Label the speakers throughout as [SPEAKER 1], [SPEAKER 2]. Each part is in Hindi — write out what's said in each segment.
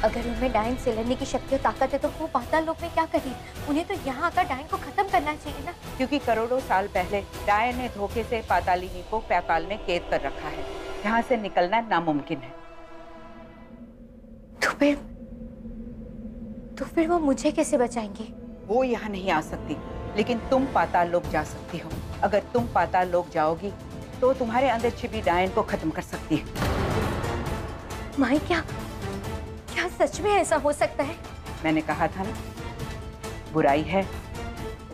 [SPEAKER 1] अगर उनमें डायन से लड़ने की शक्ति और ताकत है तो वो पाताल लोक में क्या कर रही है? उन्हें तो यहाँ आकर डायन को खत्म करना चाहिए ना।
[SPEAKER 2] क्योंकि करोड़ों साल पहले डायन ने धोखे से पातालिनी को पाताल में कैद कर रखा है। यहाँ से निकलना नामुमकिन है।
[SPEAKER 1] तो फिर वो मुझे कैसे बचाएंगे?
[SPEAKER 2] वो यहाँ नहीं आ सकती, लेकिन तुम पाताल लोक जा सकती हो। अगर तुम पाताल लोक जाओगी तो तुम्हारे अंदर छिपी डायन को खत्म कर सकती है।
[SPEAKER 1] माई, क्या सच में ऐसा हो सकता है?
[SPEAKER 2] मैंने कहा था ना, बुराई है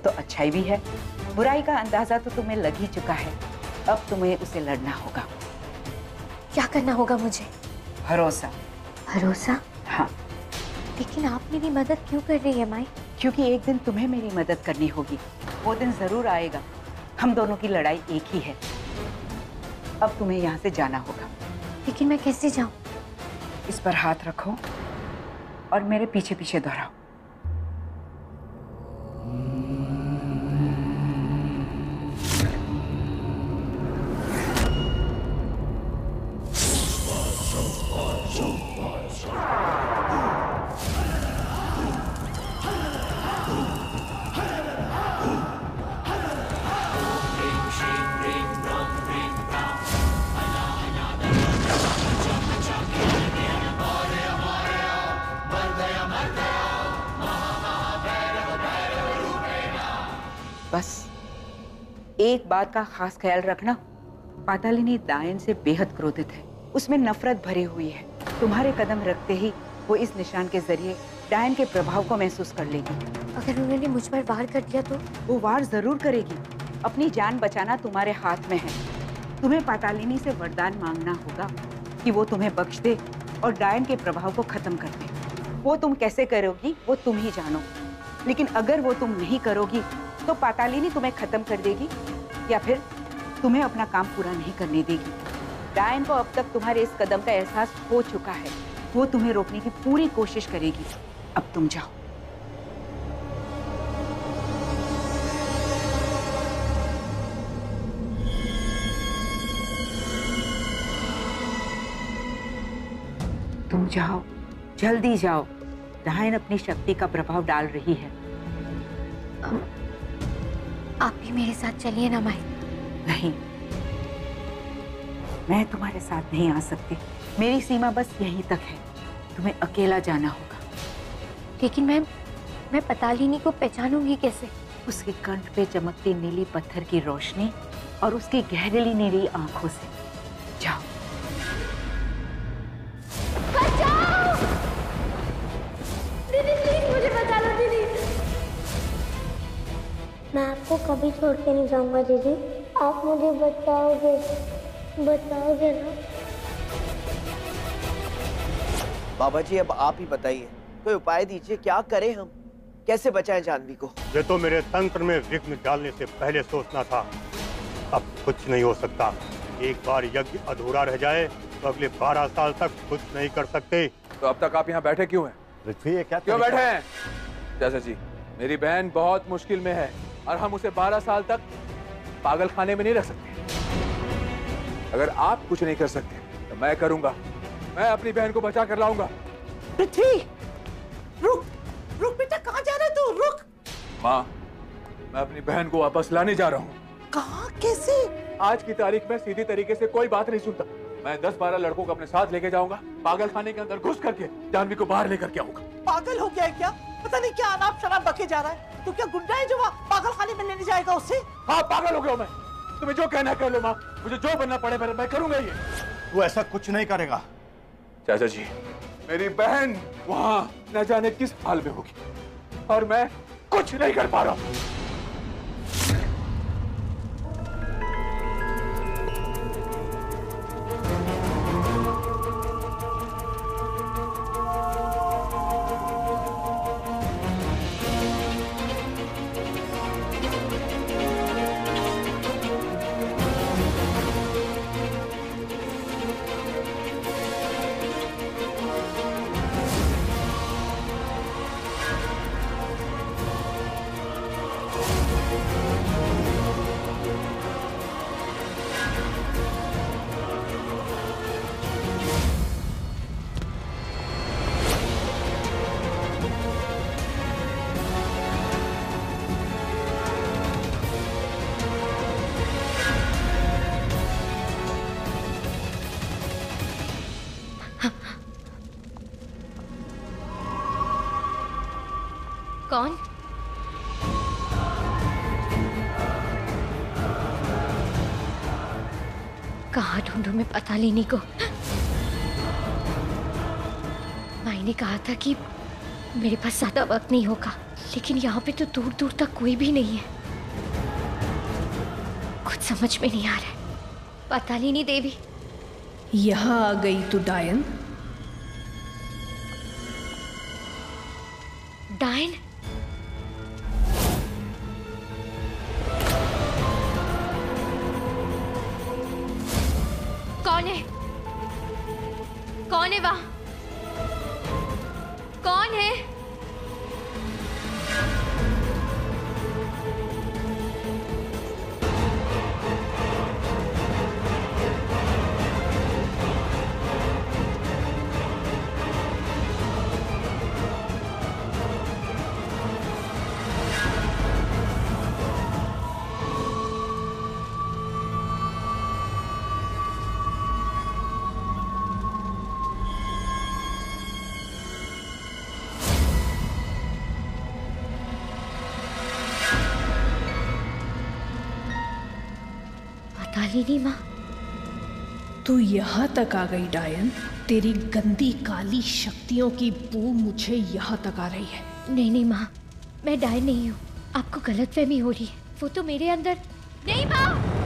[SPEAKER 2] तो अच्छाई भी है। बुराई का अंदाजा तो तुम्हें लग ही चुका है, अब तुम्हें उसे लड़ना होगा।
[SPEAKER 1] क्या करना होगा मुझे?
[SPEAKER 2] भरोसा।
[SPEAKER 1] भरोसा?
[SPEAKER 2] हाँ।
[SPEAKER 1] लेकिन आप मेरी मदद क्यों कर रही है माई?
[SPEAKER 2] क्योंकि एक दिन तुम्हें मेरी मदद करनी होगी। वो दिन जरूर आएगा। हम दोनों की लड़ाई एक ही है। अब तुम्हें यहाँ से जाना होगा।
[SPEAKER 1] लेकिन मैं कैसे जाऊं?
[SPEAKER 2] इस पर हाथ रखो और मेरे पीछे पीछे दोहराओ। बस एक बात का खास ख्याल रखना, पातालिनी डायन से बेहद क्रोधित है। उसमें नफरत भरी हुई है। तुम्हारे कदम रखते ही वो इस निशान के जरिए डायन के प्रभाव को महसूस कर लेगी।
[SPEAKER 1] अगर उन्होंने मुझ पर वार कर दिया तो?
[SPEAKER 2] वो वार जरूर करेगी। अपनी जान बचाना तुम्हारे हाथ में है। तुम्हें पातालिनी से वरदान मांगना होगा कि वो तुम्हें बख्श दे और डायन के प्रभाव को खत्म कर दे। वो तुम कैसे करोगी वो तुम ही जानो, लेकिन अगर वो तुम नहीं करोगी तो पातालिनी तुम्हें खत्म कर देगी या फिर तुम्हें अपना काम पूरा नहीं करने देगी। डायन को अब तक तुम्हारे इस कदम का एहसास हो चुका है। वो तुम्हें रोकने की पूरी कोशिश करेगी। अब तुम जाओ। तुम जाओ, जल्दी जाओ। डायन अपनी शक्ति का प्रभाव डाल रही है।
[SPEAKER 1] आप भी मेरे साथ चलिए ना माई।
[SPEAKER 2] नहीं, मैं तुम्हारे साथ नहीं आ सकती। मेरी सीमा बस यहीं तक है। तुम्हें अकेला जाना होगा।
[SPEAKER 1] लेकिन मैं पातालिनी को पहचानूंगी कैसे?
[SPEAKER 2] उसके कंठ पे चमकती नीली पत्थर की रोशनी और उसकी गहरीली नीली आंखों से। जाओ।
[SPEAKER 1] बचाओ! दीदी प्लीज मुझे बचा लो दीदी।
[SPEAKER 3] मैं आपको कभी छोड़ के नहीं जाऊंगा दीदी। आप मुझे बताओगे ना?
[SPEAKER 4] बाबा जी अब आप ही बताइए, कोई उपाय दीजिए। क्या करें हम? कैसे बचाएं जाह्नवी को?
[SPEAKER 5] ये तो मेरे तंत्र में विघ्न डालने से पहले सोचना था। अब कुछ नहीं हो सकता। एक बार यज्ञ अधूरा रह जाए तो अगले 12 साल तक कुछ नहीं कर सकते।
[SPEAKER 6] तो अब तक आप यहाँ बैठे क्यों हैं?
[SPEAKER 5] पृथ्वी ये क्या
[SPEAKER 6] क्यों बैठे हैं? चाचा जी, मेरी बहन बहुत मुश्किल में है और हम उसे 12 साल तक पागल खाने में नहीं रख सकते। अगर आप कुछ नहीं कर सकते तो मैं करूंगा। मैं अपनी बहन को बचा कर लाऊंगा।
[SPEAKER 4] पृथ्वी रुक रुक बेटा, कहाँ जा रहे तू? रुक।
[SPEAKER 6] माँ, मैं अपनी बहन को वापस लाने जा रहा हूँ।
[SPEAKER 4] कहाँ? कैसे?
[SPEAKER 6] आज की तारीख में सीधी तरीके से कोई बात नहीं सुनता। मैं 10-12 लड़कों को अपने साथ लेके जाऊंगा। पागल खाने के अंदर घुस करके जाह्नवी को बाहर लेकर के आऊंगा।
[SPEAKER 4] पागल हो गया है क्या? पता नहीं क्या अनाप शनाप बके जा रहा है। तू क्या गुंडा है जो वहाँ पागल खाने में लेने जाएगा उसे?
[SPEAKER 6] हाँ, पागल हो गया मैं। तुम्हें जो कहना कर लो माँ, मुझे जो बनना पड़े मैं करूंगा ये।
[SPEAKER 5] तू ऐसा कुछ नहीं करेगा।
[SPEAKER 6] चाचा जी, मेरी बहन वहां न जाने किस हाल में होगी और मैं कुछ नहीं कर पा रहा हूं।
[SPEAKER 1] कौन? कहाँ ढूंढूं मैं पतालिनी को? माई ने कहा था कि मेरे पास ज्यादा वक्त नहीं होगा, लेकिन यहाँ पे तो दूर दूर तक कोई भी नहीं है। कुछ समझ में नहीं आ रहा है। पतालिनी देवी
[SPEAKER 7] यहाँ आ गई तू डायन?
[SPEAKER 1] डायन? कौन है? कौन है वहां? कौन है? पतालिनी माँ,
[SPEAKER 7] तू यहाँ तक आ गई डायन? तेरी गंदी काली शक्तियों की बू मुझे यहाँ तक आ रही है।
[SPEAKER 1] नहीं नहीं माँ, मैं डायन नहीं हूँ। आपको गलतफहमी हो रही है। वो तो मेरे अंदर नहीं माँ।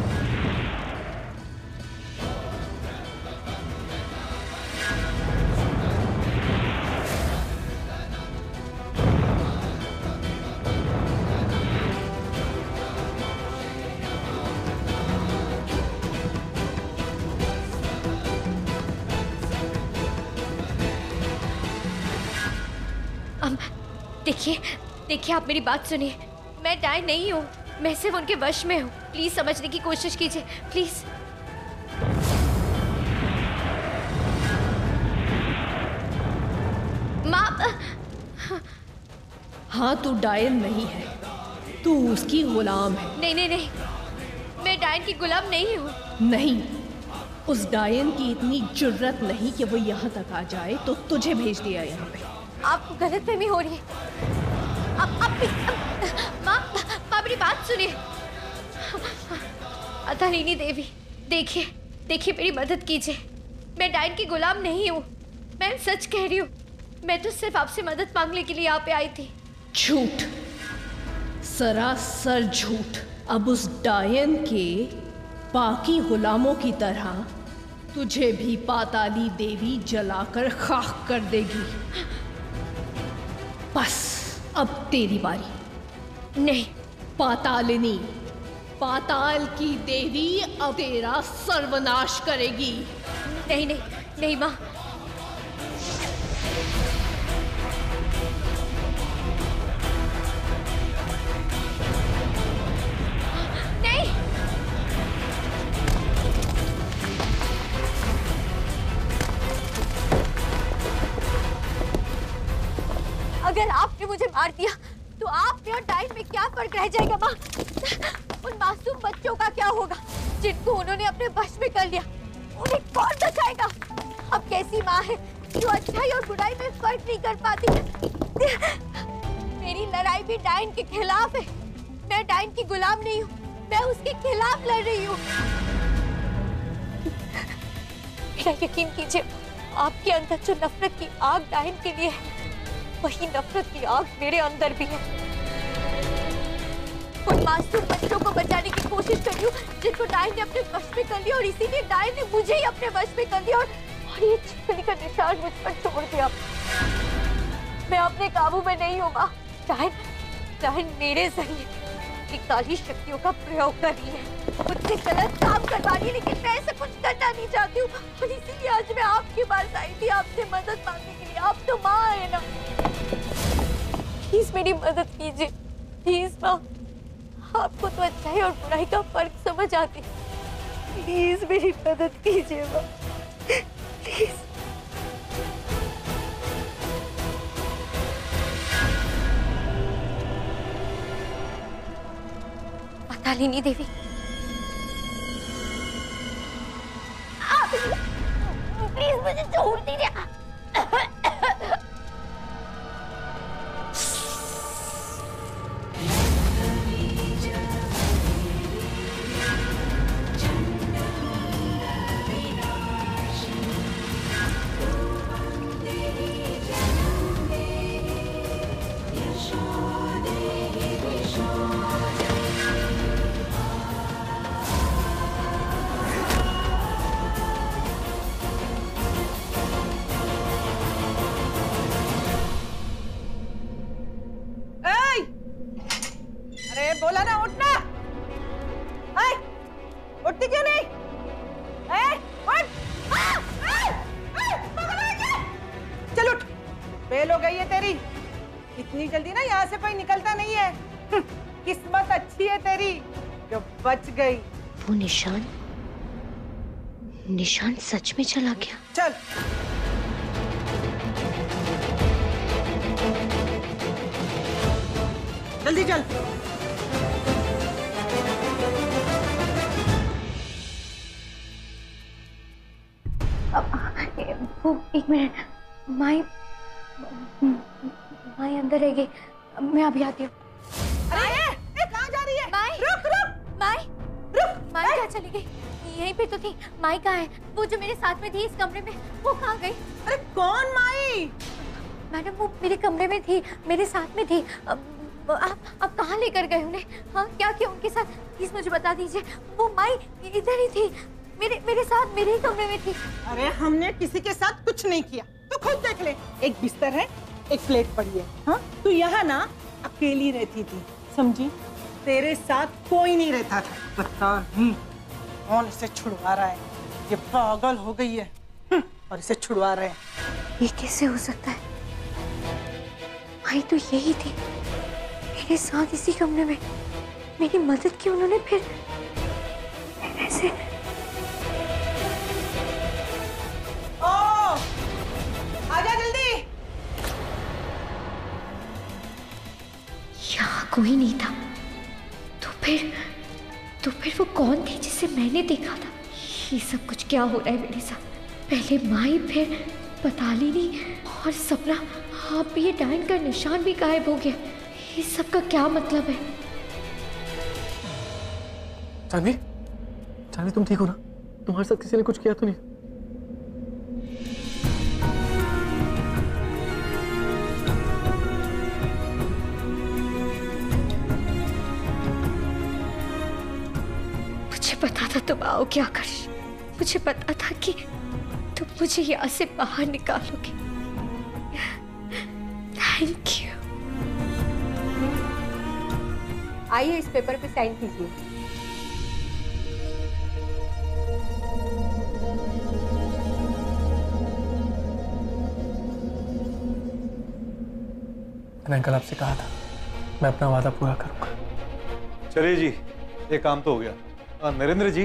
[SPEAKER 1] देखिए देखिए, आप मेरी बात सुनिए। मैं डायन नहीं हूँ, मैं सिर्फ उनके वश में हूँ। प्लीज समझने की कोशिश कीजिए, प्लीज। माँ।
[SPEAKER 7] हाँ, तू डायन नहीं है, तू उसकी गुलाम है।
[SPEAKER 1] नहीं नहीं नहीं, मैं डायन की गुलाम नहीं हूँ। नहीं,
[SPEAKER 7] उस डायन की इतनी जुर्रत नहीं कि वो यहाँ तक आ जाए तो तुझे भेज दिया यहाँ पे।
[SPEAKER 1] आपको गलतफहमी हो रही है। माँ मेरी बात सुनिए। पतालिनी देवी, देखिए देखिए, मेरी मदद कीजिए। मैं डायन की गुलाम नहीं हूँ, मैं सच कह रही हूँ। मैं तो सिर्फ आपसे मदद मांगने के लिए यहाँ पे आई थी।
[SPEAKER 7] झूठ, सरासर झूठ। अब उस डायन के बाकी गुलामों की तरह तुझे भी पाताली देवी जलाकर खाक कर देगी। बस अब तेरी बारी।
[SPEAKER 1] नहीं,
[SPEAKER 7] पातालिनी, पाताल की देवी अब तेरा सर्वनाश करेगी।
[SPEAKER 1] नहीं नहीं नहीं माँ। नहीं, अगर आपने मुझे मार दिया तो आपने और डायन में क्या फर्क रह जाएगा माँ? उन मासूम बच्चों का क्या होगा जिनको उन्होंने अपने वश में कर लिया? उन्हें कौन बचाएगा? अब कैसी माँ है जो अच्छाई और बुराई में फर्क नहीं कर पाती? मेरी लड़ाई भी डायन के खिलाफ है। मैं डायन की गुलाम नहीं हूँ, मैं उसके खिलाफ लड़ रही हूँ। मेरा यकीन कीजिए, आपके अंदर जो नफरत की आग डायन के लिए है, वही नफरत की आग मेरे अंदर भी है। उन मासूम बच्चों को बचाने की कोशिश कर रही हूँ जिनको डायन ने अपने वश में कर लिया, और इसीलिए डायन ने मुझे ही अपने वश में कर लिया और ये छिपकली का निशान मुझ पर छोड़ दिया। मैं अपने काबू में नहीं हूँ माँ। डायन मेरे जरिए एक काली शक्तियों का प्रयोग कर रही है, मुझसे गलत काम करवा रही है, लेकिन मैं ऐसा कुछ करना नहीं चाहती हूँ और इसीलिए आज मैं आपके पास आई थी, आपसे मदद मांगने के लिए। आप तो माँ है ना, प्लीज मेरी मदद कीजिए, प्लीज माँ। आपको तो अच्छाई और बुराई का फर्क समझ आती है, प्लीज मेरी मदद कीजिए माँ, प्लीज। पतालिनी देवी, प्लीज मुझे छोड़ दीजिए।
[SPEAKER 2] बोला ना उठना। उठती क्यों नहीं? उठ। चल उठ, बेल हो गई है तेरी। इतनी जल्दी ना यहाँ से कोई निकलता नहीं है। किस्मत अच्छी है तेरी जो बच गई।
[SPEAKER 3] वो निशान सच में चला गया।
[SPEAKER 2] चल जल्दी चल।
[SPEAKER 3] वो एक मिनट, माई अंदर रह गई, मैं अभी आती हूँ।
[SPEAKER 2] अरे कहाँ जा रही है?
[SPEAKER 1] माई,
[SPEAKER 2] रुक।
[SPEAKER 1] माई कहाँ चली गई? यहीं पे तो थी। माई कहाँ है? वो जो मेरे साथ में थी इस कमरे में, वो कहाँ गई?
[SPEAKER 2] अरे कौन माई?
[SPEAKER 1] मैडम वो मेरे कमरे में थी, मेरे साथ में थी। आप कहाँ लेकर गए उन्हें? हाँ, क्या किया उनके साथ? प्लीज मुझे बता दीजिए। वो माई इधर ही थी, मेरे साथ, मेरे ही कमरे में थी।
[SPEAKER 2] अरे हमने किसी के साथ कुछ नहीं किया, तू खुद देख ले। एक बिस्तर है, एक प्लेट पड़ी है। हाँ, तू यहाँ ना अकेली रहती थी, समझी? तेरे साथ कोई नहीं रहता था। पता नहीं कौन इसे छुड़वा रहा है। ये पागल हो गई है और इसे छुड़वा रहे हैं।
[SPEAKER 1] ये कैसे हो सकता है? माई तो यही थी, मेरे साथ इसी कमरे में। मेरी मदद की उन्होंने, फिर ऐसे।
[SPEAKER 2] ओ, आजा जल्दी।
[SPEAKER 3] यहाँ कोई नहीं था, तो फिर वो कौन थी जिसे मैंने देखा था? ये सब कुछ क्या हो रहा है मेरे साथ? पहले माई, फिर पतालिनी और सपना। आप भी, ये डायन का निशान भी गायब हो गया। ये सब का क्या मतलब है?
[SPEAKER 8] जानवी तुम ठीक हो ना? तुम्हारे साथ किसी ने कुछ किया तो नहीं?
[SPEAKER 3] मुझे पता था तुम आओगे आकाश। मुझे पता था कि तुम मुझे यहाँ से बाहर निकालोगे। Thank you.
[SPEAKER 1] आइए इस पेपर पे साइन कीजिए।
[SPEAKER 8] मैंने अंकल आपसे कहा था, मैं अपना वादा पूरा करूंगा।
[SPEAKER 9] चलिए जी, एक काम तो हो गया। नरेंद्र जी,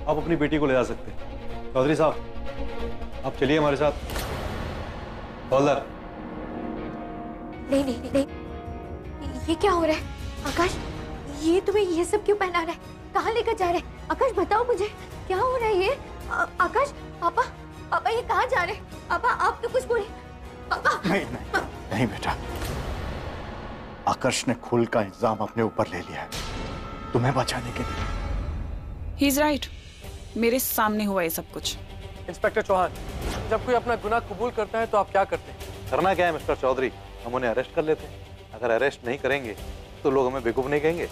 [SPEAKER 9] आप अपनी बेटी को ले जा सकते हैं। चौधरी साहब, आप चलिए हमारे साथ। हवलदार।
[SPEAKER 1] नहीं, ये क्या हो रहा है? आकाश, ये तुम्हें ये सब क्यों पहना रहा है? कहाँ लेकर जा रहे हैं? आकाश बताओ मुझे, क्या हो रहा है ये? आकाश, पापा ये कहाँ जा रहे हैं? पापा आप तो कुछ बोले। पापा।
[SPEAKER 10] नहीं बेटा, आकाश ने खून का इंतजाम अपने ऊपर ले लिया है तुम्हें बचाने के लिए।
[SPEAKER 11] ही इज राइट, मेरे सामने हुआ ये सब कुछ।
[SPEAKER 8] इंस्पेक्टर चौहान, जब कोई अपना गुनाह कबूल करता है तो आप क्या करते हैं?
[SPEAKER 9] करना क्या है मिस्टर चौधरी, हम उन्हें अरेस्ट कर लेते हैं। अगर अरेस्ट नहीं करेंगे तो लोग हमें बेवकूफ नहीं कहेंगे।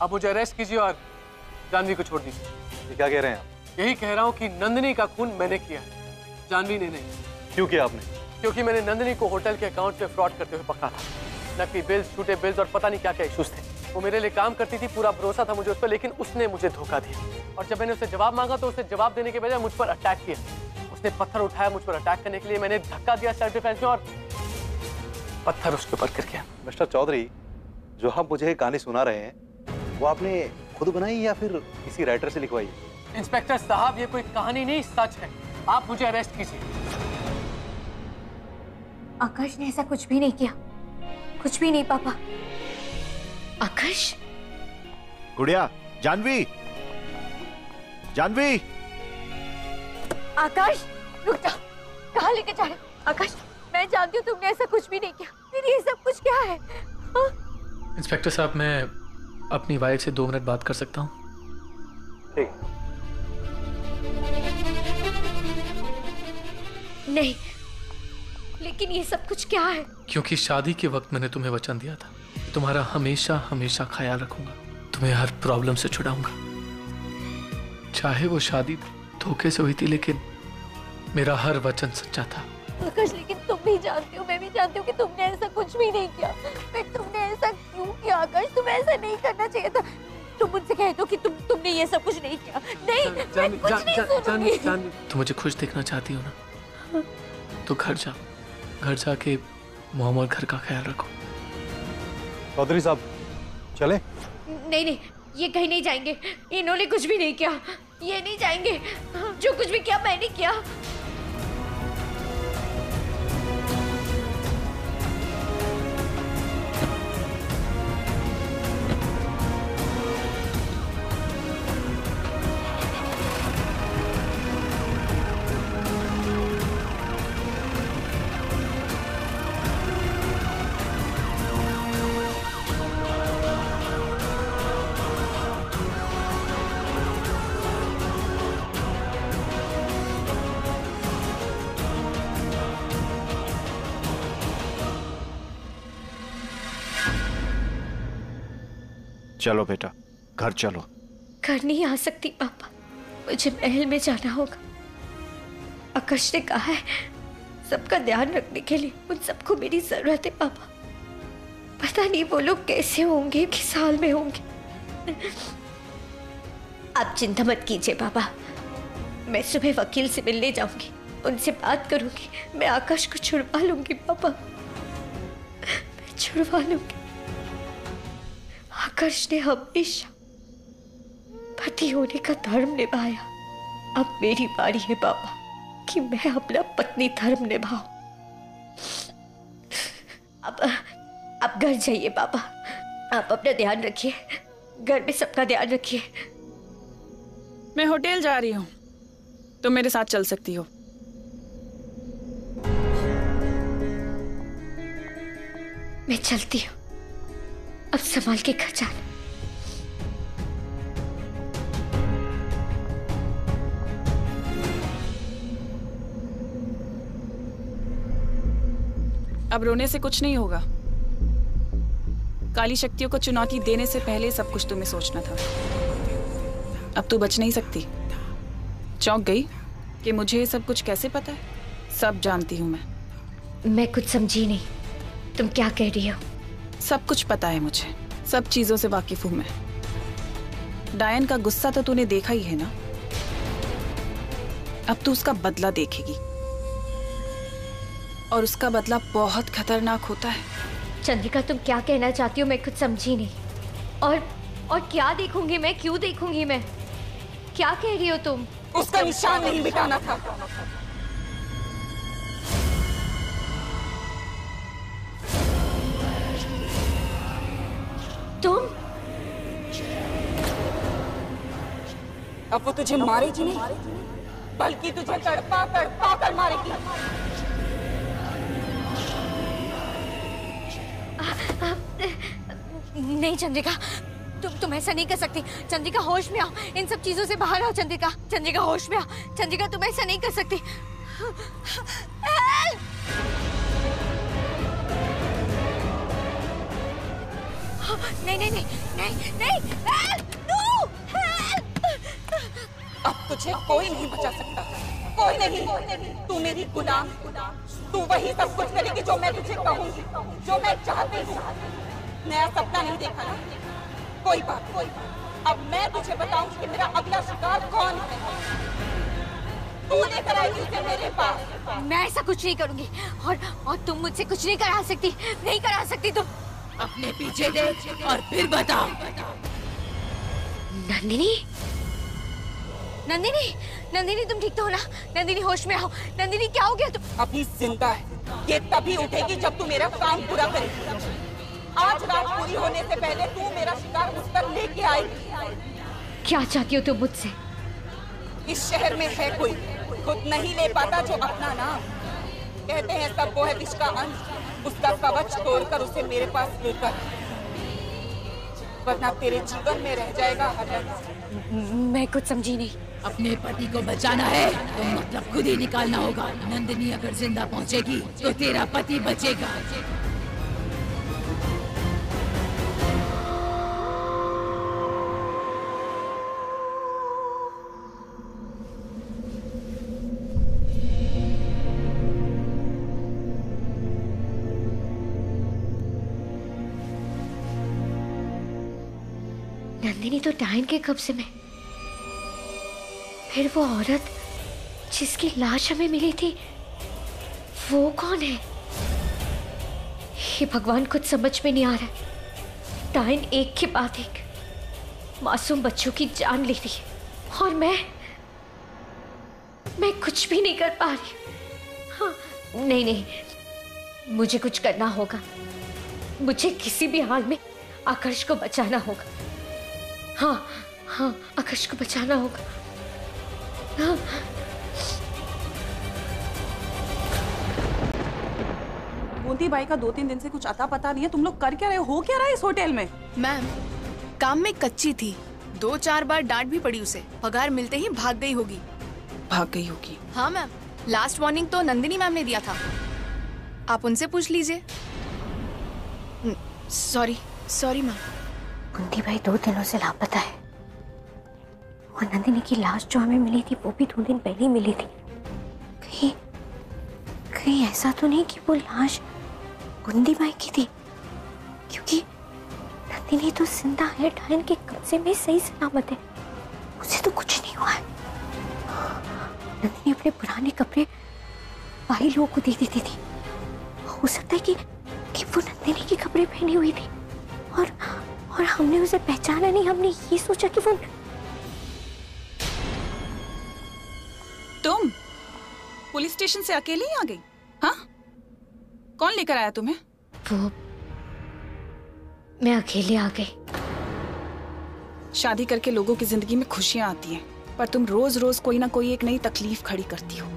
[SPEAKER 8] आप मुझे अरेस्ट कीजिए और जानवी को छोड़ दीजिए।
[SPEAKER 9] ये क्या कह रहे हैं आप?
[SPEAKER 8] यही कह रहा हूँ कि नंदिनी का खून मैंने किया है, जानवी ने नहीं।
[SPEAKER 9] क्यों किया आपने?
[SPEAKER 8] क्योंकि मैंने नंदिनी को होटल के अकाउंट में फ्रॉड करते हुए पकड़ा था। नकली बिल्स, झूठे बिल्स और पता नहीं क्या क्या इश्यूज थे। वो मेरे लिए काम करती थी, पूरा भरोसा था मुझे उस पर, लेकिन उसने मुझे धोखा दिया। और जब मैंने उससे जवाब मांगा तो उसने जवाब देने के बजाय मुझ पर अटैक किया। उसने पत्थर उठाया मुझ पर अटैक करने के लिए, मैंने धक्का दिया सेल्फ डिफेंस में और पत्थर उसके ऊपर गिर गया।
[SPEAKER 9] मिस्टर चौधरी, जो आप मुझे कहानी सुना रहे हैं वो आपने खुद बनाई या फिर किसी राइटर से लिखवाई?
[SPEAKER 8] इंस्पेक्टर साहब, ये कोई कहानी नहीं, सच है। आप मुझे अरेस्ट कीजिए।
[SPEAKER 1] आकाश ने ऐसा कुछ भी नहीं किया, कुछ भी नहीं पापा।
[SPEAKER 3] आकाश?
[SPEAKER 10] गुड़िया, जानवी, जानवी।
[SPEAKER 1] आकाश रुक जा, कहाँ लेके जा रहे? आकाश, मैं जानती हूँ तुमने ऐसा कुछ भी नहीं किया, फिर ये सब कुछ क्या है? हाँ?
[SPEAKER 8] इंस्पेक्टर साहब, मैं अपनी वाइफ से 2 मिनट बात कर सकता हूँ?
[SPEAKER 9] ठीक।
[SPEAKER 3] नहीं, लेकिन ये सब कुछ क्या है?
[SPEAKER 8] क्योंकि शादी के वक्त मैंने तुम्हें वचन दिया था, तुम्हारा हमेशा हमेशा ख्याल रखूंगा, तुम्हें हर प्रॉब्लम से छुड़ाऊंगा। चाहे वो शादी धोखे से हुई थी, लेकिन मेरा हर वचन सच्चा था।
[SPEAKER 1] आकाश, लेकिन तुम भी जानती हो, मैं भी जानती हूँ कि तुमने ऐसा कुछ भी नहीं किया। फिर तुमने ऐसा क्यों किया? आकाश, तुम्हें ऐसा नहीं करना चाहिए था।
[SPEAKER 8] जानवी
[SPEAKER 1] कुछ नहीं सुनूंगी।
[SPEAKER 8] जानवी तू मुझे खुश देखना चाहती हो ना, तो घर जाके मोम और घर का ख्याल रखो।
[SPEAKER 9] चौधरी साहब चले?
[SPEAKER 3] नहीं नहीं, ये कहीं नहीं जाएंगे। इन्होंने कुछ भी नहीं किया, ये नहीं जाएंगे। जो कुछ भी किया मैंने किया।
[SPEAKER 10] चलो बेटा, घर चलो।
[SPEAKER 3] घर नहीं आ सकती पापा, मुझे महल में जाना होगा। आकाश ने कहा है सबका ध्यान रखने के लिए, उन सबको मेरी जरूरत है पापा। पता नहीं वो लोग कैसे होंगे, किस हाल में होंगे। आप चिंता मत कीजिए पापा, मैं सुबह वकील से मिलने जाऊंगी, उनसे बात करूंगी, मैं आकाश को छुड़वा लूंगी पापा, मैं छुड़वा लूंगी। आकाश ने हमेशा पति होने का धर्म निभाया। अब मेरी बारी है पापा कि मैं अपना पत्नी धर्म निभाऊं। अब घर जाइए पापा, आप अपना ध्यान रखिए, घर में सबका ध्यान रखिए।
[SPEAKER 11] मैं होटल जा रही हूँ, तुम मेरे साथ चल सकती हो।
[SPEAKER 3] मैं चलती हूँ, अब संभाल के घर जाना।
[SPEAKER 11] अब रोने से कुछ नहीं होगा। काली शक्तियों को चुनौती देने से पहले सब कुछ तुम्हें सोचना था। अब तू बच नहीं सकती। चौंक गई कि मुझे ये सब कुछ कैसे पता है? सब जानती हूँ
[SPEAKER 3] मैं कुछ समझी नहीं, तुम क्या कह रही हो?
[SPEAKER 11] सब कुछ पता है मुझे, सब चीजों से वाकिफ हूं मैं। डायन का गुस्सा तो तूने देखा ही है ना, अब तू उसका बदला देखेगी, और उसका बदला बहुत खतरनाक होता है।
[SPEAKER 3] चंद्रिका तुम क्या कहना चाहती हो? मैं कुछ समझी नहीं। और क्या देखूंगी मैं, क्यों देखूंगी मैं? क्या कह रही हो तुम?
[SPEAKER 11] उसका निशान नहीं मिटाना था।
[SPEAKER 3] तुम?
[SPEAKER 11] अब वो तुझे मारेगी नहीं, बल्कि तुझे तड़पा कर मारेगी।
[SPEAKER 1] नहीं चंद्रिका, तुम ऐसा नहीं कर सकती। चंद्रिका होश में आओ, इन सब चीजों से बाहर आओ। चंद्रिका होश में आओ। चंद्रिका तुम ऐसा नहीं कर सकती। नहीं,
[SPEAKER 11] अब तुझे कोई नहीं बचा सकता, कोई नहीं। तू मेरी गुलाम, तू वही सब कुछ करेगी जो मैं तुझे कहूंगी, जो मैं चाहती हूँ। नया सपना नहीं देखा ना? कोई बात। अब मैं तुझे बताऊंगी कि मेरा अगला शिकार कौन है। तू लेकर आएगी उसे मेरे पास।
[SPEAKER 1] मैं ऐसा कुछ नहीं करूंगी, और तुम मुझसे कुछ नहीं करा सकती तुम।
[SPEAKER 7] अपने पीछे देख और फिर बता।
[SPEAKER 1] नंदिनी तुम ठीक तो हो ना? नंदिनी होश में आओ। नंदिनी क्या हो गया तुम?
[SPEAKER 11] अभी जिंदा है, ये तभी उठेगी जब तू मेरा काम पूरा करेगी। आज रात पूरी होने से पहले तू मेरा शिकार मुझ तक लेके आएगी।
[SPEAKER 3] क्या चाहती हो तुम मुझसे?
[SPEAKER 11] इस शहर में है कोई खुद नहीं ले पाता जो अपना नाम। कहते हैं सब वो है विष का अंश, उसका कवच तोड़कर उसे मेरे पास लेकर, वरना तेरे जीवन में रह जाएगा हरकत।
[SPEAKER 1] मैं कुछ समझी नहीं।
[SPEAKER 7] अपने पति को बचाना है तो मतलब खुद ही निकालना होगा। नंदिनी अगर जिंदा पहुंचेगी तो तेरा पति बचेगा।
[SPEAKER 3] नंदिनी तो डायन के कब्जे में। फिर वो औरत जिसकी लाश हमें मिली थी, वो कौन है? हे भगवान, कुछ समझ में नहीं आ रहा है। डायन एक के बाद एक मासूम बच्चों की जान ले रही है और मैं कुछ भी नहीं कर पा रही। हाँ, नहीं, मुझे कुछ करना होगा। मुझे किसी भी हाल में आकर्ष को बचाना होगा। हाँ, आकर्ष को बचाना होगा। हाँ।
[SPEAKER 11] बूंदी बाई का 2-3 दिन से कुछ अता पता नहीं है। तुम लोग कर क्या रहे हो क्या रहा है इस होटल में?
[SPEAKER 12] मैम, काम में कच्ची थी, 2-4 बार डांट भी पड़ी उसे। पगार मिलते ही भाग गई होगी।
[SPEAKER 11] भाग गई होगी?
[SPEAKER 12] हाँ मैम, लास्ट वार्निंग तो नंदिनी मैम ने दिया था, आप उनसे पूछ लीजिए। Sorry ma'am.
[SPEAKER 3] बूंदी बाई 2 दिनों से लापता है और नंदिनी की लाश जो हमें मिली थी वो भी 2 दिन पहले ही मिली थी। कहीं ऐसा तो नहीं कि वो लाश बूंदी बाई की थी? क्योंकि नंदिनी तो जिंदा है, डायन के कब्जे में सही सलामत है, उसे तो कुछ नहीं हुआ है। नंदिनी अपने पुराने कपड़े भाई लोगों को दे देती थी। हो सकता है कि वो नंदिनी के कपड़े पहनी हुई थी और हमने उसे पहचाना नहीं। हमने ये सोचा कि वो।
[SPEAKER 11] तुम पुलिस स्टेशन से अकेले ही आ गई? हाँ, कौन लेकर आया तुम्हें?
[SPEAKER 3] वो मैं अकेले आ गई।
[SPEAKER 11] शादी करके लोगों की जिंदगी में खुशियां आती हैं, पर तुम रोज रोज कोई ना कोई एक नई तकलीफ खड़ी करती हो।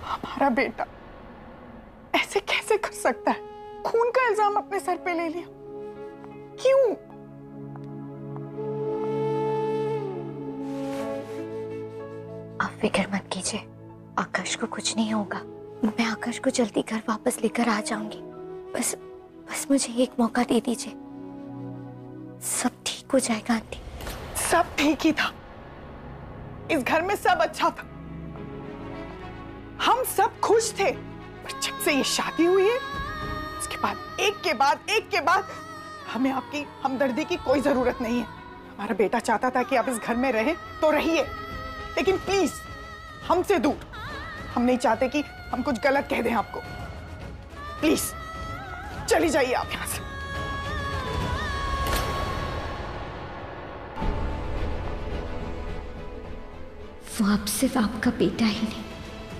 [SPEAKER 13] हमारा बेटा ऐसे कैसे कर सकता है? खून का इल्जाम अपने सर पे ले लिया, क्यों?
[SPEAKER 3] आप फिक्र मत कीजिए, आकाश को कुछ नहीं होगा। मैं आकाश को जल्दी घर वापस लेकर आ जाऊंगी। बस मुझे एक मौका दे दीजिए, सब ठीक हो जाएगा आंटी।
[SPEAKER 13] सब ठीक ही था, इस घर में सब अच्छा था, हम सब खुश थे। पर जब से ये शादी हुई है, उसके बाद एक के बाद हमें आपकी हमदर्दी की कोई जरूरत नहीं है। हमारा बेटा चाहता था कि आप इस घर में रहे तो रहिए, लेकिन प्लीज हमसे दूर। हम नहीं चाहते कि हम कुछ गलत कह दें आपको। प्लीज चली जाइए आप यहां से।
[SPEAKER 3] वो आप सिर्फ आपका बेटा ही नहीं,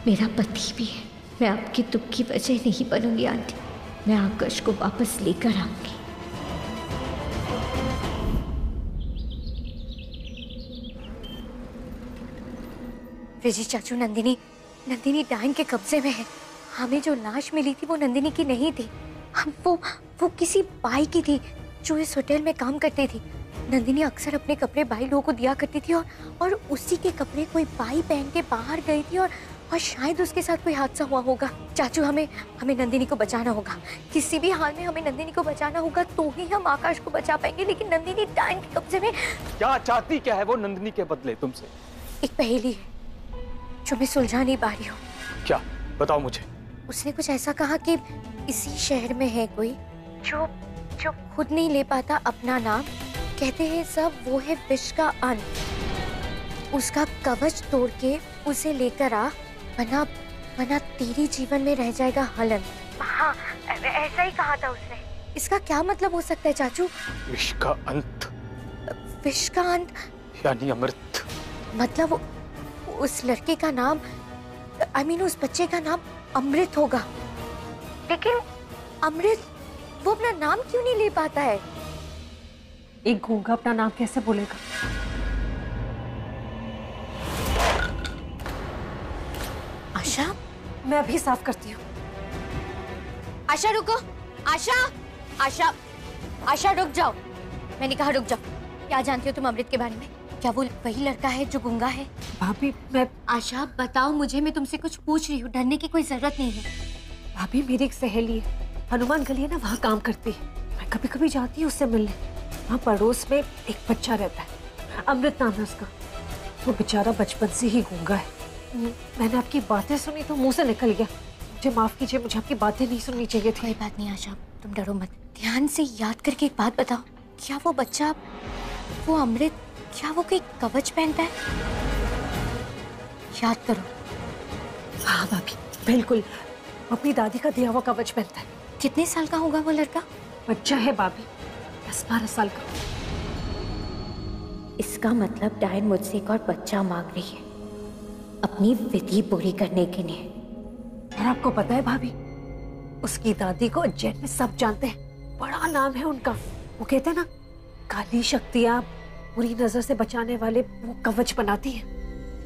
[SPEAKER 3] मेरा पति भी है। मैं आपके दुख की वजह नहीं बनूंगी आंटी। मैं आकाश को वापस लेकर आऊंगी। विजय चाचू, नंदिनी डायन के कब्जे में है। हमें जो लाश मिली थी वो नंदिनी की नहीं थी। वो किसी बाई की थी जो इस होटल में काम करती थी। नंदिनी अक्सर अपने कपड़े बाई लोगों को दिया करती थी और उसी के कपड़े कोई बाई पहन के बाहर गई थी और शायद उसके साथ कोई हादसा हुआ होगा। चाचू, हमें नंदिनी को बचाना होगा। किसी भी हाल में हमें नंदिनी को बचाना होगा, तो ही हम आकाश को बचा पाएंगे। लेकिन नंदिनी डायन के कब्जे में।
[SPEAKER 8] क्या चाहती क्या है वो नंदिनी के बदले तुमसे?
[SPEAKER 3] एक पहेली है जो मैं सुलझा नहीं पा रही हूँ।
[SPEAKER 8] क्या? बताओ मुझे।
[SPEAKER 3] उसने कुछ ऐसा कहा कि इसी शहर में है कोई जो खुद नहीं ले पाता अपना नाम। कहते हैं सब वो है विष का अंत। उसका कवच तोड़ के उसे लेकर आ, वरना तेरी जीवन में रह जाएगा हलन। हाँ, ऐसा ही कहा था उसने। इसका क्या मतलब हो सकता है चाचू?
[SPEAKER 8] विष का अंत?
[SPEAKER 3] विष का अंत
[SPEAKER 8] यानी अमृत।
[SPEAKER 3] मतलब उस लड़के का नाम, उस बच्चे का नाम अमृत होगा। लेकिन अमृत वो अपना नाम क्यों नहीं ले पाता है?
[SPEAKER 1] एक गूंगा अपना नाम कैसे बोलेगा?
[SPEAKER 3] आशा,
[SPEAKER 1] मैं अभी साफ करती हूँ।
[SPEAKER 3] आशा रुको। आशा रुक जाओ। मैंने कहा रुक जाओ। क्या जानती हो तुम अमृत के बारे में? क्या वो वही लड़का है जो गूंगा है?
[SPEAKER 1] भाभी, मैं।
[SPEAKER 3] आशा बताओ मुझे, मैं तुमसे कुछ पूछ रही हूँ, डरने की कोई जरूरत नहीं है।
[SPEAKER 1] भाभी, मेरी एक सहेली है, हनुमान गली है ना, वहाँ काम करती है। मैं कभी कभी जाती हूँ उससे मिलने। वहाँ पड़ोस में एक बच्चा रहता है, अमृत नाम है उसका। वो बेचारा बचपन से ही गूंगा है। मैंने आपकी बातें सुनी तो मुंह से निकल गया। मुझे माफ कीजिए, मुझे आपकी बातें नहीं सुननी चाहिए थी।
[SPEAKER 3] कोई बात नहीं आशा, तुम डरो मत। ध्यान से याद करके एक बात बताओ, क्या वो बच्चा, वो अमृत, क्या वो कोई कवच पहनता है? याद करो।
[SPEAKER 14] हाँ भाभी, बिल्कुल अपनी दादी का दिया हुआ कवच पहनता है।
[SPEAKER 3] कितने साल का होगा वो लड़का?
[SPEAKER 14] बच्चा है भाभी, 10-12 साल का।
[SPEAKER 3] इसका मतलब डायन मुझसे एक और बच्चा मांग रही है अपनी विधि पूरी करने के लिए।
[SPEAKER 14] और आपको पता है भाभी, उसकी दादी को उज्जैन में सब जानते हैं, बड़ा नाम है उनका। वो कहते हैं ना, काली शक्तियां बुरी नजर से बचाने वाले वो कवच बनाती है।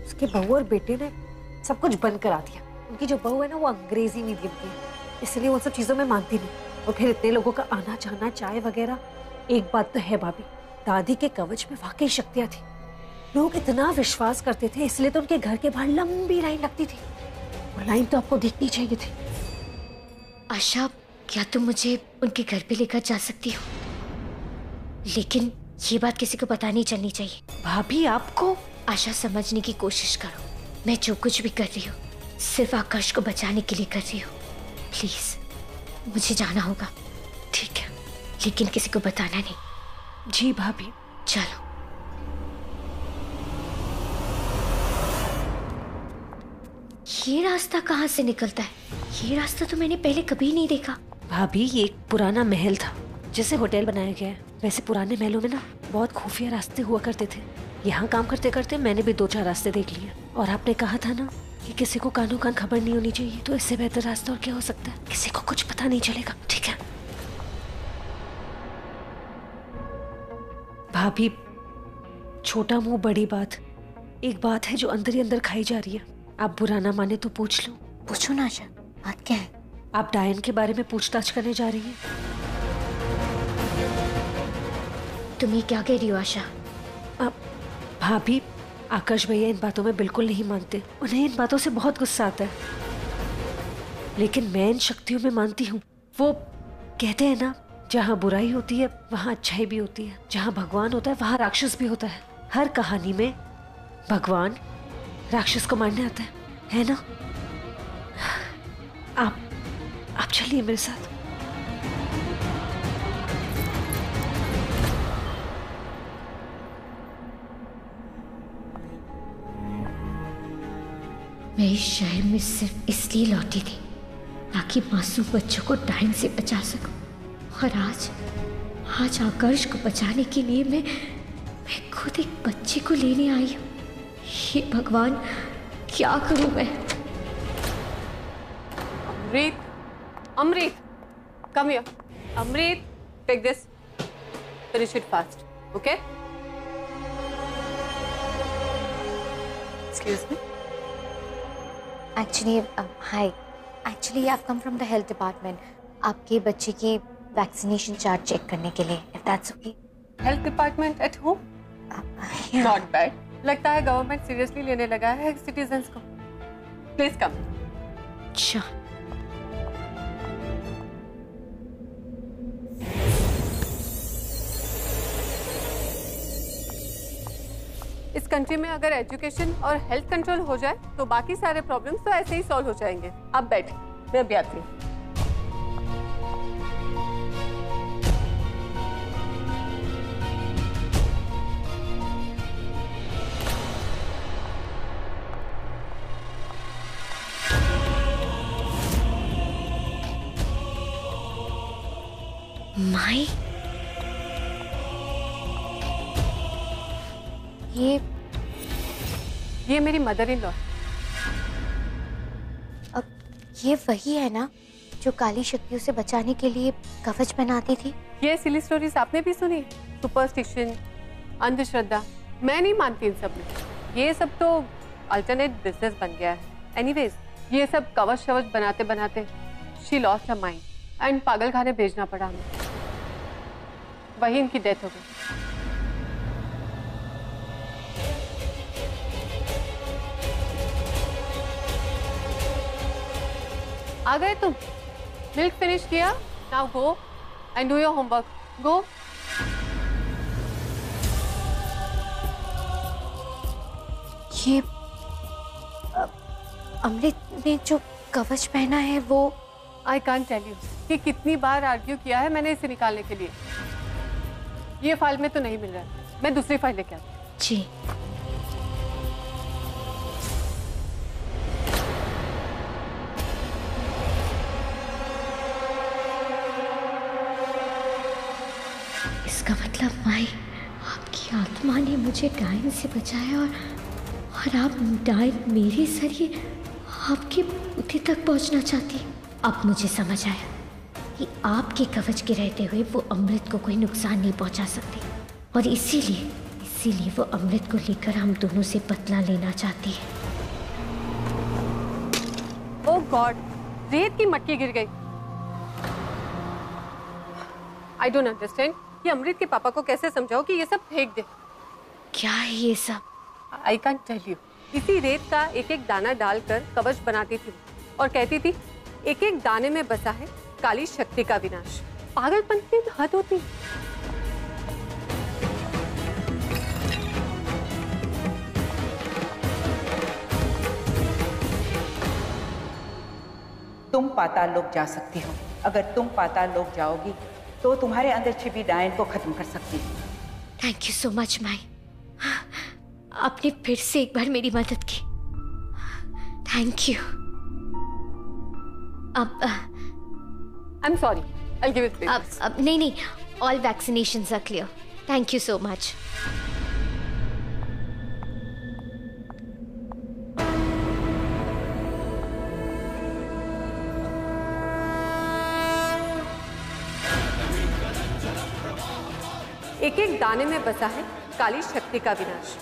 [SPEAKER 14] उसके बहू और बेटे ने सब कुछ बंद करा दिया। उनकी जो बहू है ना, वो अंग्रेजी मीडियम की है, इसलिए वो सब चीजों में मानती नहीं। और फिर इतने लोगों का आना जाना, चाय वगैरह। एक बात तो है भाभी, दादी के कवच में वाकई शक्तियां थी। लोग इतना विश्वास करते थे, इसलिए तो उनके घर के बाहर लंबी लाइन लगती थी। वो लाइन तो आपको देखनी चाहिए थी।
[SPEAKER 3] आशा, क्या तुम मुझे उनके घर पे लेकर जा सकती हो? लेकिन ये बात किसी को पता नहीं चलनी चाहिए।
[SPEAKER 14] भाभी आपको।
[SPEAKER 3] आशा, समझने की कोशिश करो। मैं जो कुछ भी कर रही हूँ सिर्फ आकाश को बचाने के लिए कर रही हूँ। प्लीज, मुझे जाना होगा।
[SPEAKER 14] ठीक है,
[SPEAKER 3] लेकिन किसी को बताना नहीं।
[SPEAKER 14] जी भाभी।
[SPEAKER 3] चलो। ये रास्ता कहाँ से निकलता है? ये रास्ता तो मैंने पहले कभी नहीं देखा।
[SPEAKER 14] भाभी, ये एक पुराना महल था जिसे होटल बनाया गया है। वैसे पुराने महलों में ना बहुत खुफिया रास्ते हुआ करते थे। यहाँ काम करते करते मैंने भी 2-4 रास्ते देख लिए। और आपने कहा था ना कि किसी को कानों कान खबर नहीं होनी चाहिए, तो इससे बेहतर रास्ता और क्या हो सकता है? किसी को कुछ पता नहीं चलेगा। ठीक है भाभी, छोटा मुंह बड़ी बात। एक बात है जो अंदर ही अंदर खाई जा रही है। आप बुरा ना माने तो पूछ लो।
[SPEAKER 3] पूछो ना आशा, बात क्या है?
[SPEAKER 14] आप डायन के बारे में पूछताछ करने जा रही हैं।
[SPEAKER 3] तुम ये क्या कह रही हो आशा?
[SPEAKER 14] भाभी, आकाश भैया इन बातों में बिल्कुल नहीं मानते। उन्हें इन बातों से बहुत गुस्सा आता है, लेकिन मैं इन शक्तियों में मानती हूँ। वो कहते हैं ना, जहाँ बुराई होती है वहाँ अच्छाई भी होती है, जहाँ भगवान होता है वहाँ राक्षस भी होता है। हर कहानी में भगवान राक्षस को मारने आता है ना? आप चलिए मेरे साथ।
[SPEAKER 3] मैं इस शहर में सिर्फ इसलिए लौटी थी ताकि मासूम बच्चों को डायन से बचा सकूं। और आज आकाश को बचाने के लिए मैं खुद एक बच्चे को लेने आई हूँ। हे भगवान, क्या करूं मैं?
[SPEAKER 8] अमृत, come here. Amrit, take this. Finish it fast, okay? Excuse me.
[SPEAKER 3] Actually, hi. Actually, I've come from the health department. आपके बच्चे की वैक्सीनेशन चार्ट चेक करने के लिए, if that's okay.
[SPEAKER 8] Health department at home?
[SPEAKER 3] Yeah.
[SPEAKER 8] Not bad. लगता है गवर्नमेंट सीरियसली लेने लगा है सिटीजन्स को। Please come.
[SPEAKER 3] अच्छा।
[SPEAKER 8] इस कंट्री में अगर एजुकेशन और हेल्थ कंट्रोल हो जाए तो बाकी सारे प्रॉब्लम्स तो ऐसे ही सॉल्व हो जाएंगे। आप बैठिए, मैं अभी आती हूँ।
[SPEAKER 3] माई,
[SPEAKER 8] ये मेरी मदर इन लॉ।
[SPEAKER 3] अब ये वही है ना जो काली शक्तियों से बचाने के लिए कवच पहनाती थी?
[SPEAKER 8] ये सिली स्टोरीज आपने भी सुनी? सुपरस्टिशन, अंधश्रद्धा, मैं नहीं मानती इन सब में। ये सब तो अल्टरनेट बिजनेस बन गया है। एनीवेज, ये सब कवच शवच बनाते बनाते she lost her mind and पागल खाने भेजना पड़ा हमें। वही इनकी डेथ हो गई। आ गए तुम? मिल्क फिनिश किया? Now go and do your homework. Go.
[SPEAKER 3] ये अमृत ने जो कवच पहना है वो
[SPEAKER 8] आई कांट टेल यू। कि कितनी बार आर्ग्यू किया है मैंने इसे निकालने के लिए। ये फाइल में तो नहीं मिल रहा है, मैं दूसरी फाइल लेके आती हूँ।
[SPEAKER 3] जी। इसका मतलब माई, आपकी आत्मा ने मुझे डायन से बचाया और आप डायन मेरे जरिए आपकी बुद्धि तक पहुंचना चाहती। अब मुझे समझ आया कि आपके कवच के रहते हुए वो अमृत को कोई नुकसान नहीं पहुंचा सकती और इसीलिए वो अमृत को लेकर हम दोनों से बदला लेना चाहती है।
[SPEAKER 8] ओह गॉड, रेत की मटकी गिर गई। आई डोंट अंडरस्टैंड कि अमृत के पापा को कैसे समझाओ कि ये सब फेंक दे।
[SPEAKER 3] क्या है ये सब?
[SPEAKER 8] I can tell you. इसी रेत का एक एक दाना डालकर कवच बनाती थी और कहती थी एक एक दाने में बसा है काली शक्ति का विनाश। पागलपन की हद होती।
[SPEAKER 2] तुम पाताल लोक जा सकती हो। अगर तुम पाताल लोक जाओगी तो तुम्हारे अंदर छिपी डायन को खत्म कर सकती हो।
[SPEAKER 3] थैंक यू सो मच माई, आपने फिर से एक बार मेरी मदद की। Thank you. अब
[SPEAKER 8] I am sorry, I give it.
[SPEAKER 3] अब नहीं, all vaccinations are clear. Thank you so much.
[SPEAKER 8] एक एक दाने में बसा है काली शक्ति का विनाश।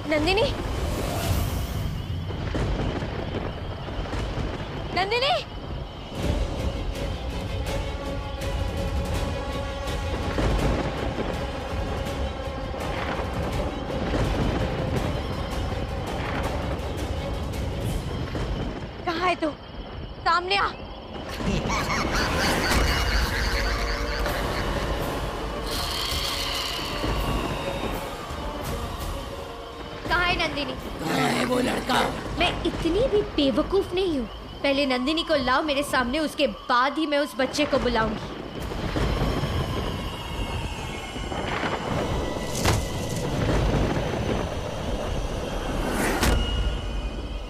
[SPEAKER 3] नंदिनी, नंदिनी,
[SPEAKER 1] कहाँ है तू? सामने आ।
[SPEAKER 3] नंदिनी,
[SPEAKER 7] कहाँ है वो लड़का?
[SPEAKER 3] मैं इतनी भी बेवकूफ नहीं हूँ। पहले नंदिनी को लाओ मेरे सामने, उसके बाद ही मैं उस बच्चे को बुलाऊंगी।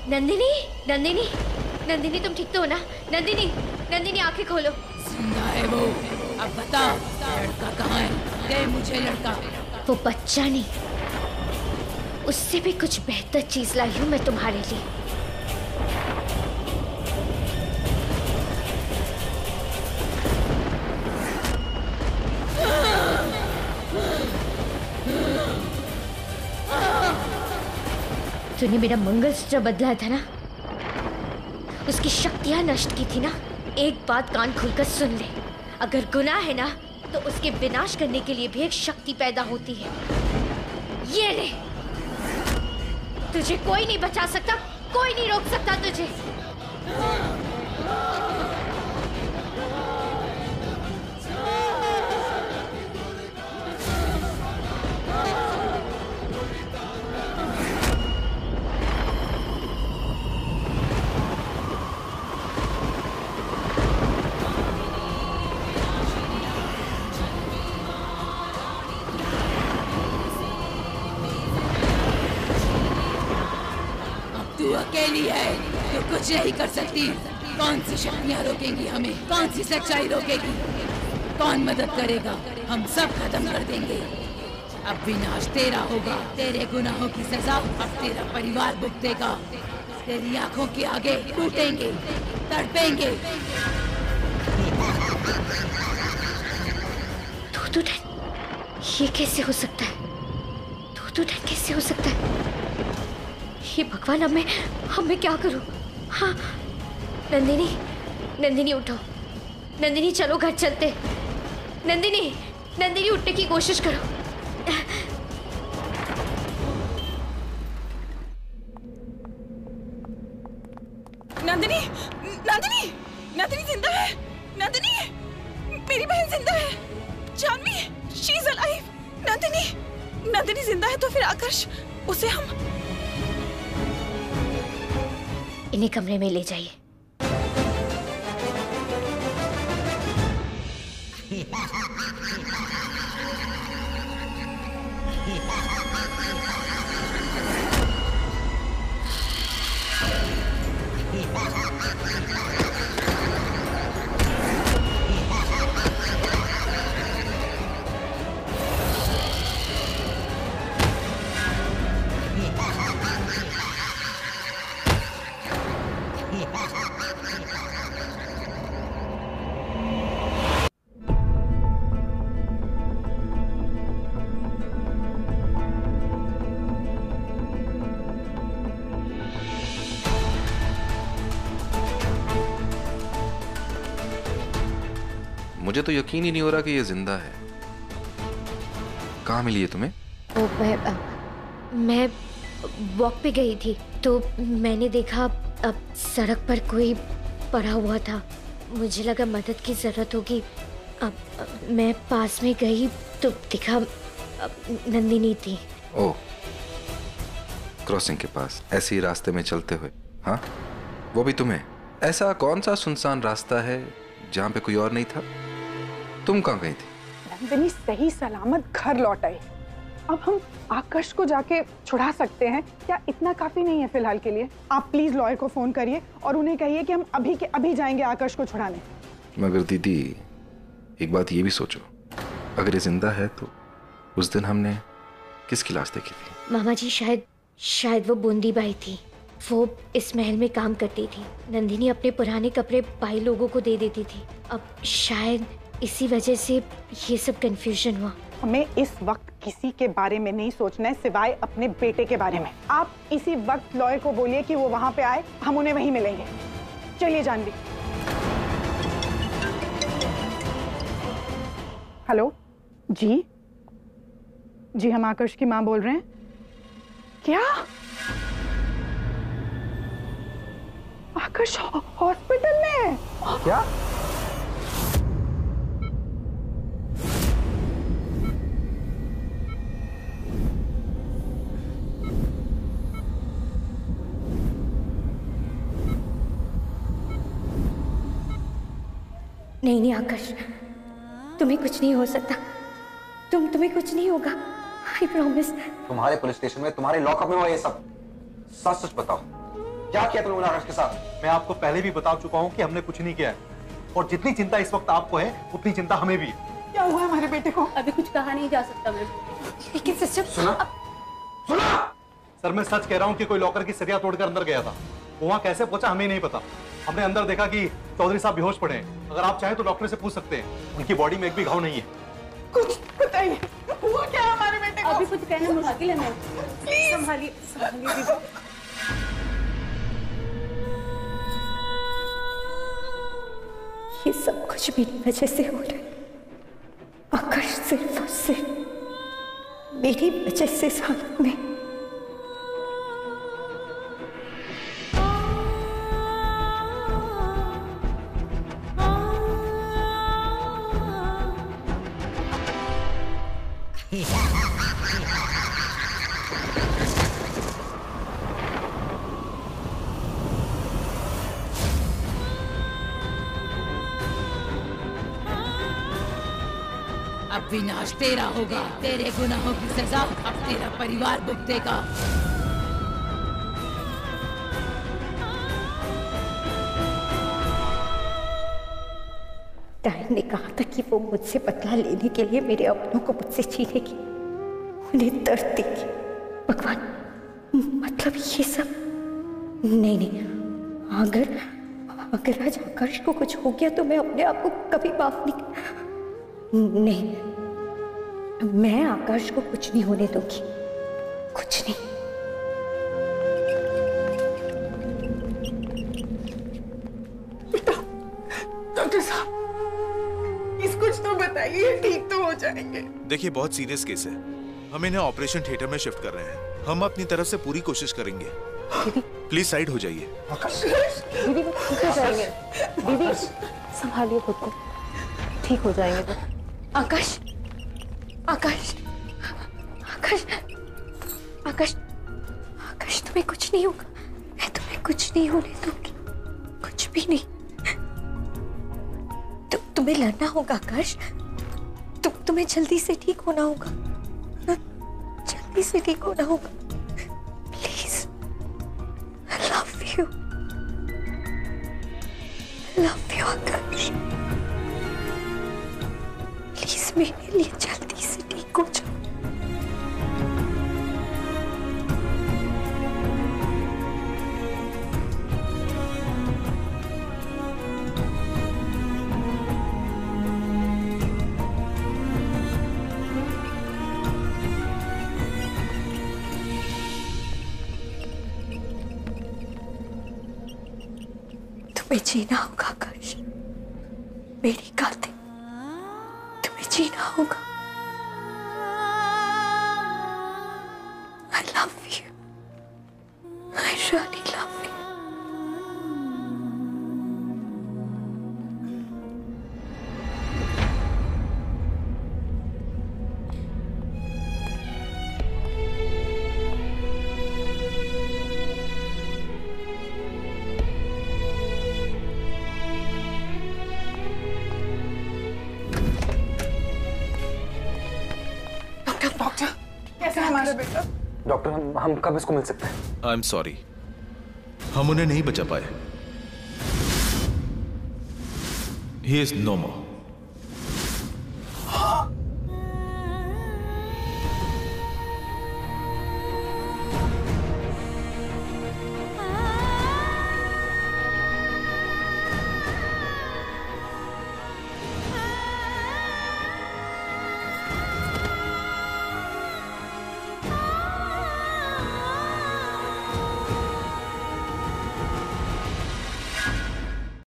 [SPEAKER 3] नंदिनी, नंदिनी, नंदिनी, तुम ठीक तो हो ना? नंदिनी, नंदिनी, आंखें खोलो।
[SPEAKER 7] जिंदा है वो। अब बता, लड़का कहाँ है? दे मुझे लड़का।
[SPEAKER 3] वो बच्चा नहीं, उससे भी कुछ बेहतर चीज लाई हूं मैं तुम्हारे लिए। तूने मेरा मंगलसूत्र बदला था ना, उसकी शक्तियां नष्ट की थी ना। एक बात कान खोलकर सुन ले, अगर गुनाह है ना तो उसके विनाश करने के लिए भी एक शक्ति पैदा होती है। ये ले, तुझे कोई नहीं बचा सकता, कोई नहीं रोक सकता तुझे।
[SPEAKER 15] तू अकेली है, तू कुछ नहीं कर सकती। कौन सी शक्तियाँ रोकेंगी हमें? कौन सी सच्चाई रोकेगी? कौन मदद करेगा? हम सब खत्म कर देंगे। अब विनाश तेरा होगा, तेरे गुनाहों की सजा अब तेरा परिवार भुगतेगा। तेरी आंखों के आगे टूटेंगे, तड़पेंगे।
[SPEAKER 3] ये कैसे हो सकता है? दो कैसे हो सकता है? ये भगवान, अब मैं क्या करूं? हाँ, नंदिनी उठो। नंदिनी चलो घर चलते। नंदिनी उठने की कोशिश करो।
[SPEAKER 11] नंदिनी जिंदा है। नंदिनी, मेरी बहन जिंदा है। Jhanvi, she is alive. Nandini जिंदा है तो फिर आकर्ष, उसे हम
[SPEAKER 3] इन्हीं कमरे में ले जाइए।
[SPEAKER 16] मुझे तो यकीन ही नहीं हो रहा कि ये जिंदा है। कहाँ मिली है तुम्हें?
[SPEAKER 3] मैं वॉक पे गई थी तो मैंने देखा अब सड़क पर कोई पड़ा हुआ था। मुझे लगा मदद की जरूरत होगी। अब मैं पास में गई तो दिखा नंदिनी थी।
[SPEAKER 16] ओह, क्रॉसिंग के पास ऐसे ही रास्ते में चलते हुए? हाँ, वो भी तुम्हें? ऐसा कौन सा सुनसान रास्ता है जहाँ पे कोई और नहीं था? तुम कहाँ गई थी?
[SPEAKER 13] नंदिनी सही सलामत घर लौट आई। अब हम आकर्ष को जाके छुड़ा सकते हैं क्या? इतना काफी नहीं है फिलहाल के लिए? आप प्लीज लॉयर को फोन करिए और उन्हें कहिए कि हम अभी के अभी जाएंगे आकर्ष को छुड़ाने।
[SPEAKER 16] मगर दीदी, एक बात ये भी सोचो, अगर ये जिंदा है तो उस दिन हमने किसकी लाश देखी थी?
[SPEAKER 3] मामा जी, शायद वो बूंदी बाई थी। वो इस महल में काम करती थी। नंदिनी अपने पुराने कपड़े बाई लोगों को दे देती थी। अब शायद इसी वजह से ये सब कंफ्यूजन हुआ।
[SPEAKER 13] हमें इस वक्त किसी के बारे में नहीं सोचना है सिवाय अपने बेटे के बारे में। आप इसी वक्त लॉयर को बोलिए कि वो वहां पे आए, हम उन्हें वहीं मिलेंगे। चलिए जानवी। हेलो जी, हम आकर्ष की मां बोल रहे हैं। क्या? आकर्ष हॉस्पिटल में?
[SPEAKER 10] क्या?
[SPEAKER 3] नहीं आकर्ष, तुम्हें कुछ नहीं हो सकता। तुम्हें कुछ नहीं होगा, आई प्रॉमिस।
[SPEAKER 10] तुम्हारे पुलिस स्टेशन में, तुम्हारे लॉकअप में हुआ ये सब? सच बताओ, क्या किया तुमने आकर्ष के साथ?
[SPEAKER 9] मैं आपको पहले भी बता चुका हूँ कि हमने कुछ नहीं किया है, और जितनी चिंता इस वक्त आपको है उतनी चिंता हमें भी है।
[SPEAKER 13] क्या हुआ हमारे बेटे को?
[SPEAKER 14] अभी कुछ कहा नहीं जा सकता मैम।
[SPEAKER 3] लेकिन सिस्टर,
[SPEAKER 10] सुना?
[SPEAKER 9] सर, मैं सच कह रहा हूँ कि कोई लॉकर की सरिया तोड़कर अंदर गया था। वो वहाँ कैसे पहुंचा हमें नहीं पता। हमने अंदर देखा कि चौधरी साहब बेहोश पड़े हैं। अगर आप चाहें तो डॉक्टर से पूछ सकते हैं, उनकी बॉडी में एक भी घाव नहीं है।
[SPEAKER 13] कुछ बताइए, हुआ क्या हमारे बेटे को?
[SPEAKER 14] अभी कुछ कहना मुश्किल है मैम। संभालिए दीदी।
[SPEAKER 3] ये सब कुछ मेरी वजह से हो रहा है। आकर्ष सिर्फ और सिर्फ मेरी वजह से इस हालत में।
[SPEAKER 15] अब विनाश तेरा होगा, तेरे गुनाहों की सजा अब तेरा परिवार भुगतेगा।
[SPEAKER 3] डायन ने कहा था कि वो मुझसे बदला लेने के लिए मेरे अपनों को मुझसे छीनेगी, उन्हें दर्द देगी। भगवान, मतलब ये सब नहीं नहीं। अगर आज आकाश को कुछ हो गया तो मैं अपने आप को कभी माफ नहीं। मैं आकाश को कुछ नहीं होने दूंगी, कुछ नहीं।
[SPEAKER 13] डॉक्टर साहब, इस कुछ तो बताइए, ठीक तो हो जाएंगे।
[SPEAKER 17] देखिए, बहुत सीरियस केस है, हम इन्हें ऑपरेशन थिएटर में शिफ्ट कर रहे हैं। हम अपनी तरफ से पूरी कोशिश करेंगे। प्लीज साइड हो जाइए।
[SPEAKER 18] दीदी वो ठीक हो जाएंगे। दीदी संभालिए खुद को, ठीक हो जाएंगे वो।
[SPEAKER 3] आकाश, आकाश, आकाश, आकाश, आकाश, तुम्हें कुछ नहीं होगा। मैं तुम्हें कुछ नहीं होने दूंगी, कुछ भी नहीं। तुम्हें लड़ना होगा आकाश, तुम्हें जल्दी से ठीक होना होगा, जल्दी से ठीक होना होगा। Please, I love you, love you Akash. Please मेरे लिए जल्दी से ठीक हो जाओ। तुम्हें जीना होगा आकाश, मेरी खातिर तुम्हें जीना होगा। I love you, I really love you।
[SPEAKER 13] हमारा बेटा
[SPEAKER 10] डॉक्टर, हम कब इसको मिल सकते हैं?
[SPEAKER 17] आई एम सॉरी, हम उन्हें नहीं बचा पाए। He is no more.